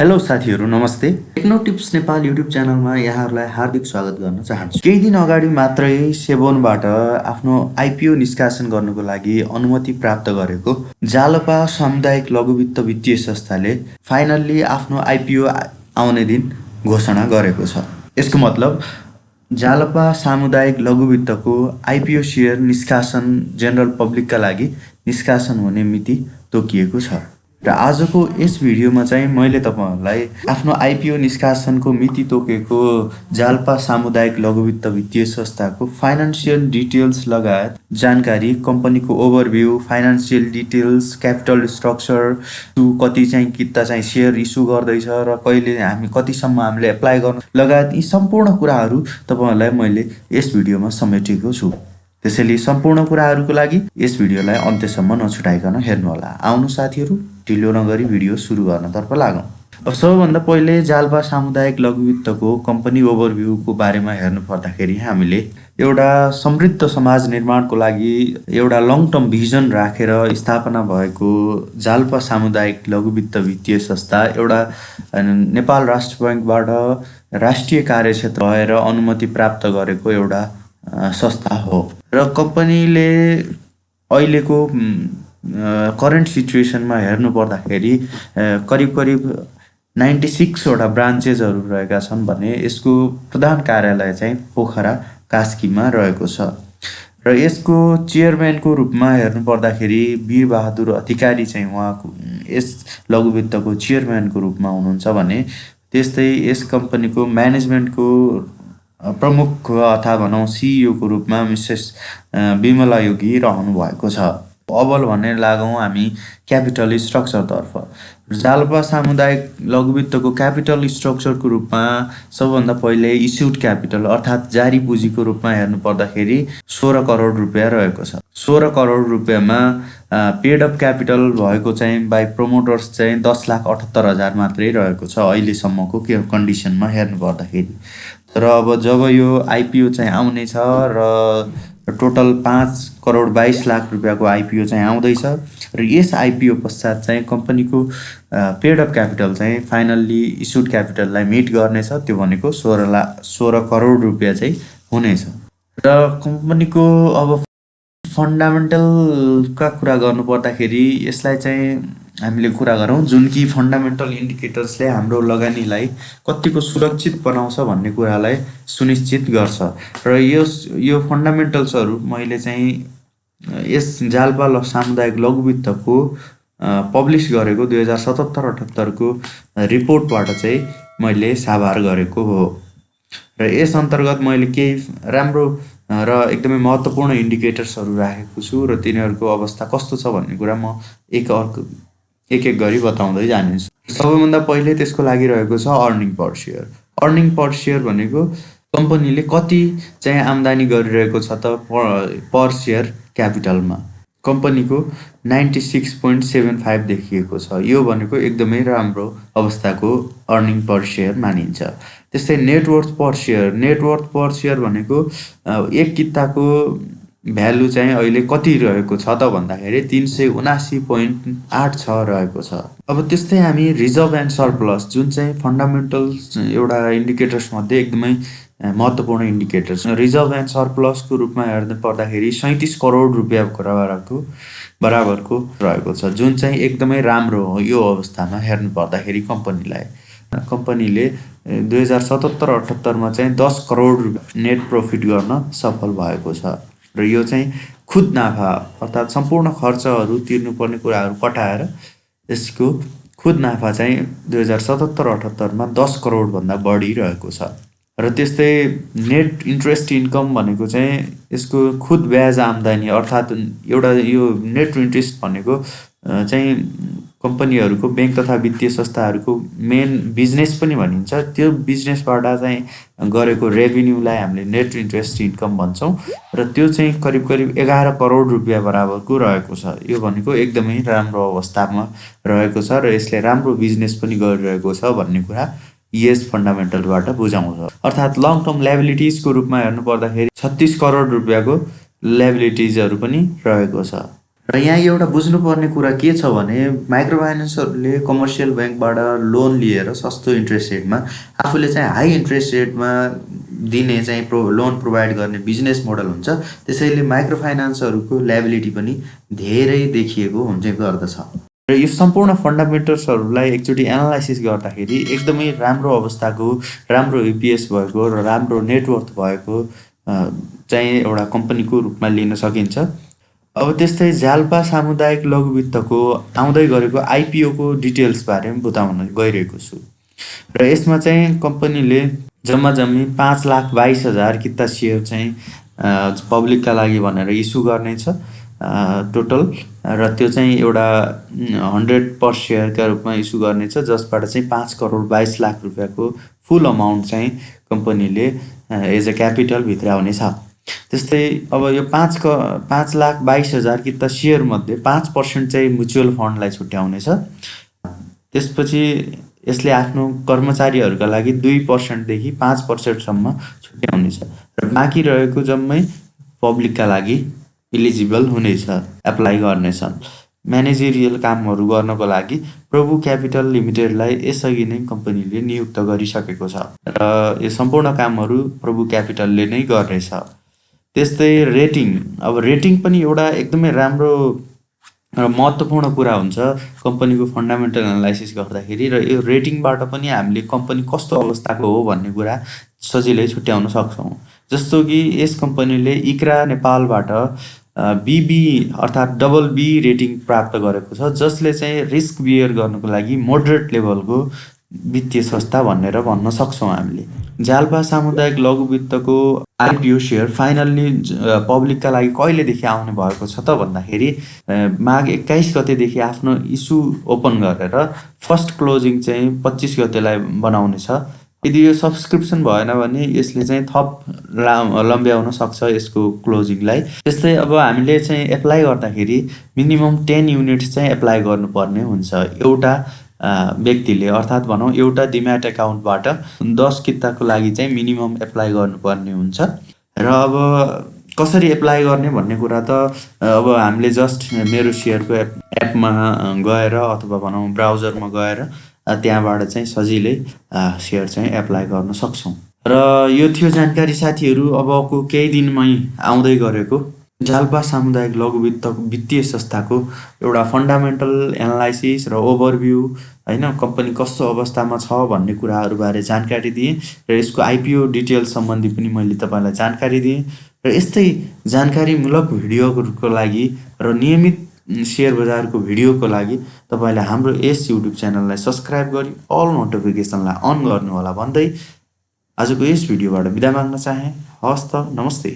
Hello साथीहरू नमस्ते। Tecno tips Nepal YouTube च्यानलमा यहाँहरूलाई हार्दिक स्वागत गर्न चाहन्छु। केही दिन अगाडि मात्रै सेबोनबाट आफ्नो आइपिओ निष्कासन गर्नको लागि अनुमति प्राप्त गरेको जालपा सामुदायिक लघु वित्त वित्तीय संस्थाले फाइनल्ली आफ्नो आइपिओ आउने दिन घोषणा गरेको छ। यसको मतलब जालपा सामुदायिक लघु वित्तको आइपिओ सेयर निष्कासन जेनरल पब्लिकका लागि निष्कासन हुने मिति तोकिएको छ। र आजको यस भिडियोमा चाहिँ मैले तपाईहरुलाई आफ्नो आइपिओ निष्कासनको मिति तोकेको जालपा सामुदायिक लघु वित्त वित्तीय संस्थाको फाइनान्शियल डिटेल्स लगायत जानकारी, कम्पनीको overview, financial details, capital structure, कति चाहिँ किता चाहिँ सेयर इस्यु गर्दैछ र कहिले कतिसम्म हामीले एप्लाई गर्न लगायत यी सम्पूर्ण कुराहरू तपाईहरुलाई मैले यस भिडियोमा समेटेको छु। त्यसैले सम्पूर्ण कुराहरूको लागि यस भिडियोलाई अन्त्यसम्म नछुटाइकन हेर्नुहोला। आउनु साथीहरू, ढिलो नगरी भिडियो सुरु गर्नतर्फ लागौं। अब सबैभन्दा पहिले जालपा सामुदायिक लघु वित्तको कम्पनी ओभरभ्यूको बारेमा हेर्नु पर्दाखेरि हामीले एउटा समृद्ध समाज निर्माणको लागि एउटा लङ टर्म भिजन राखेर स्थापना भएको जालपा सामुदायिक लघु वित्त वित्तीय संस्था एउटा नेपाल राष्ट्र बैंकबाट राष्ट्रिय कार्यक्षेत्र भएर अनुमति प्राप्त गरेको एउटा संस्था हो र कम्पनीले अहिलेको करेन्ट सिचुएसनमा हेर्नु पर्दाखेरि करिब 96 वटा ब्रान्चेसहरू रहेका छन् भने यसको प्रधान कार्यालय चाहिँ पोखरा कास्कीमा रहेको छ र यसको चेयरम्यानको रूपमा हेर्नु पर्दाखेरि वीर बहादुर अधिकारी चाहिँ उहाँको यस लघु वित्तको चेयरम्यानको रूपमा हुनुहुन्छ भने त्यस्तै यस कम्पनीको म्यानेजमेन्टको प्रमुख अथवा भनौं सीईओ को रूपमा मिसेस विमला योगी रहनु भएको छ। अब भन्ने लागौं हामी क्यापिटल स्ट्रक्चर तर्फ। जालपा सामुदायिक लघु वित्तको क्यापिटल स्ट्रक्चरको रूपमा सबभन्दा पहिले इस्युड क्यापिटल अर्थात जारी पुँजीको रूपमा हेर्नु पर्दाखेरि 16 करोड रुपैयाँ रहेको छ। 16 करोड रुपैयाँमा पेड अप क्यापिटल भएको चाहिँ बाइ प्रोमोटर्स चाहिँ 10,78,000 मात्रै रहेको छ अहिलेसम्मको कन्डिसनमा हेर्नु पर्दाखेरि। तर अब जब यो आइपिओ चाहिँ आउने छ र टोटल 5 करोड 22 लाख रुपैयाँको आइपिओ चाहिँ आउँदैछ र यस आइपिओ पश्चात चाहिँ कम्पनीको पेड अप क्यापिटल चाहिँ फाइनल्ली इस्युड क्यापिटललाई मिट गर्नेछ। त्यो भनेको 16 करोड रुपैयाँ चाहिँ हुनेछ। र कम्पनीको अब फन्डामेन्टलका कुरा गर्नु पर्दाखेरि यसलाई चाहिँ हामीले कुरा गरौँ जुन कि फन्डामेन्टल इन्डिकेटर्सले हाम्रो लगानीलाई कतिको सुरक्षित बनाउँछ भन्ने कुरालाई सुनिश्चित गर्छ र यो फन्डामेन्टल्सहरू मैले चाहिँ यस जालपा सामुदायिक लघु वित्तको पब्लिस गरेको 2077-78 को रिपोर्टबाट चाहिँ मैले साभार गरेको हो र यस अन्तर्गत मैले केही राम्रो र एकदमै महत्त्वपूर्ण इन्डिकेटर्सहरू राखेको छु र तिनीहरूको अवस्था कस्तो छ भन्ने कुरा म एक गरी बताउँदै जानेछु। सबैभन्दा पहिले त्यसको लागि रहेको छ अर्निङ पर शेयर। अर्निङ पर शेयर भनेको कम्पनीले कति चाहिँ आम्दानी गरिरहेको छ त पर शेयर क्यापिटलमा। कम्पनीको 96.75 देखिएको छ। यो भनेको एकदमै राम्रो अवस्थाको अर्निङ पर शेयर मानिन्छ। त्यस्तै नेटवर्थ पर शेयर। नेटवर्थ पर शेयर भनेको एक किताको भ्यालु चाहिँ अहिले कति रहेको छ त भन्दाखेरि 379.86 रहेको छ। अब त्यस्तै हामी रिजर्भ एन्ड सरप्लस जुन चाहिँ फन्डामेन्टल्स एउटा इन्डिकेटर्स मध्ये एकदमै महत्त्वपूर्ण इन्डिकेटर्स रिजर्भ एन्ड सरप्लसको रूपमा हेर्नु पर्दाखेरि 37 करोड रुपैयाँको बराबरको रहेको छ जुन चाहिँ एकदमै राम्रो हो। यो अवस्थामा हेर्नु पर्दाखेरि कम्पनीले 2077-78 मा चाहिँ 10 करोड रुपैयाँ नेट प्रॉफिट गर्न सफल भएको छ र यो चाहिँ खुद नाफा अर्थात सम्पूर्ण खर्चहरू तिर्नुपर्ने कुराहरू कटाएर यसको खुद नाफा चाहिँ 2077-78 मा 10 करोड भन्दा बढी रहेको छ र त्यस्तै नेट इन्ट्रेस्ट इन्कम भनेको चाहिँ यसको खुद ब्याज आम्दानी अर्थात एउटा यो नेट इन्ट्रेस्ट भनेको चाहिँ कम्पनीहरूको बैंक तथा वित्तीय संस्थाहरूको मेन बिजनेस पनि भनिन्छ। त्यो बिजनेसबाट चाहिँ गरेको रेभिन्यूलाई हामीले नेट इन्ट्रेस्ट इन्कम भन्छौँ र त्यो चाहिँ करिब 11 करोड रुपैयाँ बराबरको रहेको छ। यो भनेको एकदमै राम्रो अवस्थामा रहेको छ र यसले राम्रो बिजनेस पनि गरिरहेको छ भन्ने कुरा यस फन्डामेन्टलबाट बुझाउँछ। अर्थात लङ टर्म लायबिलिटिजको रूपमा हेर्नु पर्दाखेरि 36 करोड रुपैयाँको लायबिलिटिजहरू पनि रहेको छ र यहाँ एउटा बुझ्नुपर्ने कुरा के छ भने माइक्रो फाइनेन्सहरूले कमर्सियल ब्याङ्कबाट लोन लिएर सस्तो इन्ट्रेस्ट रेटमा आफूले चाहिँ हाई इन्ट्रेस्ट रेटमा दिने चाहिँ लोन प्रोभाइड गर्ने बिजनेस मोडल हुन्छ। त्यसैले माइक्रो फाइनेन्सहरूको ल्याबिलिटी पनि धेरै देखिएको हुने गर्दछ। र यो सम्पूर्ण फन्डामेन्टल्सहरूलाई एकचोटि एनालाइसिस गर्दाखेरि एकदमै राम्रो अवस्थाको, राम्रो इपिएस भएको र राम्रो नेटवर्थ भएको चाहिँ एउटा कम्पनीको रूपमा लिन सकिन्छ। अब त्यस्तै जाल्पा सामुदायिक लघु वित्तको आउँदै गरेको आइपिओको डिटेल्स बारे बताउन गइरहेको छु। र यसमा चाहिँ कम्पनीले जम्मा 5,22,000 किता सेयर चाहिँ पब्लिकका लागि भनेर इस्यु गर्नेछ टोटल। र त्यो चाहिँ एउटा 100 पर सेयरका रूपमा इस्यु गर्नेछ, जसबाट चाहिँ 5,22,00,000 रुपियाँको फुल अमाउन्ट चाहिँ कम्पनीले एज अ क्यापिटल भित्राउनेछ। त्यस्तै अब यो 5,22,000 किता सेयर मध्ये 5% चाहिँ म्युचुअल फन्डलाई छुट्याउनेछ। त्यसपछि यसले आफ्नो कर्मचारीहरूका लागि 2% देखि 5% सम्म छुट्याउनेछ र बाँकी रहेको जम्मै पब्लिकका लागि इलिजिबल हुनेछ, एप्लाई गर्नेछन्। म्यानेजरियल कामहरू गर्नको लागि प्रभु क्यापिटल लिमिटेडलाई यसअघि नै कम्पनीले नियुक्त गरिसकेको छ र यो सम्पूर्ण कामहरू प्रभु क्यापिटलले नै गर्नेछ। त्यस्तै रेटिङ, अब रेटिङ पनि एउटा एकदमै राम्रो र महत्त्वपूर्ण कुरा हुन्छ कम्पनीको फन्डामेन्टल एनालाइसिस गर्दाखेरि। र यो रेटिङबाट पनि हामीले कम्पनी कस्तो अवस्थाको हो भन्ने कुरा सजिलै छुट्याउन सक्छौँ। जस्तो कि यस कम्पनीले इक्रा नेपालबाट बीबी अर्थात् डबल बी रेटिङ प्राप्त गरेको छ, जसले चाहिँ रिस्क बियर गर्नको लागि मोडरेट लेभलको वित्तीय संस्था भनेर भन्न सक्छौँ हामीले। जाल्पा सामुदायिक लघु वित्तको आइपिओ सेयर फाइनल्ली पब्लिकका लागि कहिलेदेखि आउने भएको छ त भन्दाखेरि माघ 21 गतेदेखि आफ्नो इस्यु ओपन गरेर फर्स्ट क्लोजिङ चाहिँ 25 गतेलाई बनाउनेछ। यदि यो सब्सक्रिप्सन भएन भने यसले चाहिँ थप लम्ब्याउन सक्छ यसको क्लोजिङलाई। त्यस्तै अब हामीले चाहिँ एप्लाई गर्दाखेरि मिनिमम 10 युनिट्स चाहिँ एप्लाई गर्नुपर्ने हुन्छ एउटा व्यक्तिले, अर्थात् भनौँ एउटा डिम्याट एकाउन्टबाट 10 किताको लागि चाहिँ मिनिमम एप्लाई गर्नुपर्ने हुन्छ। र अब कसरी एप्लाई गर्ने भन्ने कुरा त अब हामीले जस्ट मेरो सेयरको एपमा गएर अथवा भनौँ ब्राउजरमा गएर त्यहाँबाट चाहिँ सजिलै सेयर चाहिँ एप्लाई गर्न सक्छौँ। र यो थियो जानकारी साथीहरू अबको केही दिनमै आउँदै गरेको जाल्पा सामुदायिक लघु वित्तीय संस्थाको एउटा फन्डामेन्टल एनालाइसिस र ओभरभ्यू, होइन, कम्पनी कस्तो अवस्थामा छ भन्ने कुराहरूबारे जानकारी दिएँ र यसको आइपिओ डिटेल्स सम्बन्धी पनि मैले तपाईँलाई जानकारी दिएँ। र यस्तै जानकारीमूलक भिडियोहरूको लागि र नियमित सेयर बजारको भिडियोको लागि तपाईँले हाम्रो यस युट्युब च्यानललाई सब्सक्राइब गरी अल नोटिफिकेसनलाई अन गर्नु होला भन्दै आजको यस भिडियोबाट बिदा माग्न चाहे। हवस् त, नमस्ते।